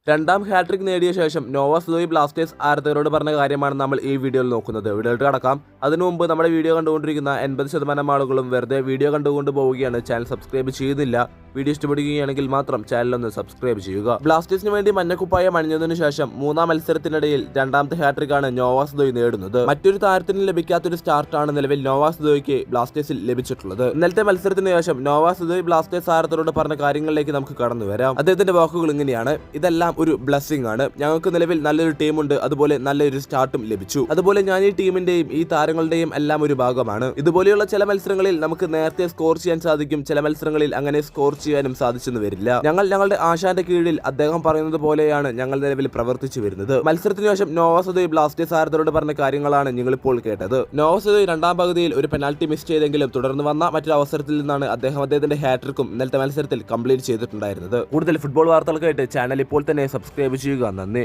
രണ്ടാം ഹാട്രിക് നേടിയ ശേഷം നോവാസ്ലോയി ബ്ലാസ്റ്റേഴ്സ് ആരാധകരോട് പറഞ്ഞ കാര്യമാണ് നമ്മൾ ഈ വീഡിയോയിൽ നോക്കുന്നത്. വീഡിയോയിലോട്ട് കടക്കാം. അതിനു മുമ്പ് നമ്മുടെ വീഡിയോ കണ്ടുകൊണ്ടിരിക്കുന്ന 80% ആളുകളും വെറുതെ വീഡിയോ കണ്ടുകൊണ്ട് പോവുകയാണ്. ചാനൽ സബ്സ്ക്രൈബ് ചെയ്യുന്നില്ല. വീഡിയോ ഇഷ്ടപ്പെടുകയാണെങ്കിൽ മാത്രം ചാനലൊന്ന് സബ്സ്ക്രൈബ് ചെയ്യുക. ബ്ലാസ്റ്റേഴ്സിന് വേണ്ടി മഞ്ഞക്കുപ്പായം അണിഞ്ഞതിനു ശേഷം മൂന്നാം മത്സരത്തിനിടയിൽ രണ്ടാമത്തെ ഹാട്രിക്കാണ് നോവാസ്ലോയി നേടുന്നത്. മറ്റൊരു താരത്തിന് ലഭിക്കാത്തൊരു സ്റ്റാർട്ടാണ് നിലവിൽ നോവാസ്ലോയിക്ക് ബ്ലാസ്റ്റേഴ്സിൽ ലഭിച്ചിട്ടുള്ളത്. ഇന്നലത്തെ മത്സരത്തിന് ശേഷം നോവാസ്ലോയി ബ്ലാസ്റ്റേഴ്സ് ആരാധകരോട് പറഞ്ഞ കാര്യങ്ങളിലേക്ക് നമുക്ക് കടന്നു വരാം. അദ്ദേഹത്തിന്റെ വാക്കുകൾ ഇങ്ങനെയാണ്: ഇതെല്ലാം ഒരു ബ്ലെസ്സിംഗ് ആണ്. ഞങ്ങൾക്ക് നിലവിൽ നല്ലൊരു ടീമുണ്ട്, അതുപോലെ നല്ലൊരു സ്റ്റാർട്ടും ലഭിച്ചു. അതുപോലെ ഞാൻ ഈ ടീമിന്റെയും ഈ താരങ്ങളുടെയും എല്ലാം ഒരു ഭാഗമാണ്. ഇതുപോലെയുള്ള ചില മത്സരങ്ങളിൽ നമുക്ക് നേരത്തെ സ്കോർ ചെയ്യാൻ സാധിക്കും, ചില മത്സരങ്ങളിൽ അങ്ങനെ സ്കോർ ചെയ്യാനും സാധിച്ചെന്ന് വരില്ല. ഞങ്ങളുടെ ആശാന്റെ കീഴിൽ അദ്ദേഹം പറയുന്നത് പോലെയാണ് ഞങ്ങൾ നിലവിൽ പ്രവർത്തിച്ചു വരുന്നത്. മത്സരത്തിന് ശേഷം നോവാസ്ലോയി ബ്ലാസ്റ്റേഴ്സ് ആരാധകരോട് പറഞ്ഞ കാര്യങ്ങളാണ് നിങ്ങളിപ്പോൾ കേട്ടത്. നോവാസ്ലോയി രണ്ടാം പകുതിയിൽ ഒരു പെനാൽറ്റി മിസ് ചെയ്തെങ്കിലും തുടർന്ന് വന്ന മറ്റൊരു അവസരത്തിൽ നിന്നാണ് അദ്ദേഹത്തിന്റെ ഹാട്രിക്കും ഇന്നലത്തെ മത്സരത്തിൽ കംപ്ലീറ്റ് ചെയ്തിട്ടുണ്ടായിരുന്നത്. കൂടുതൽ ഫുട്ബോൾ വാർത്തകൾക്കായിട്ട് ചാനൽ ഇപ്പോൾ തന്നെ സബ്സ്ക്രൈബ് ചെയ്യുക. നന്ദി.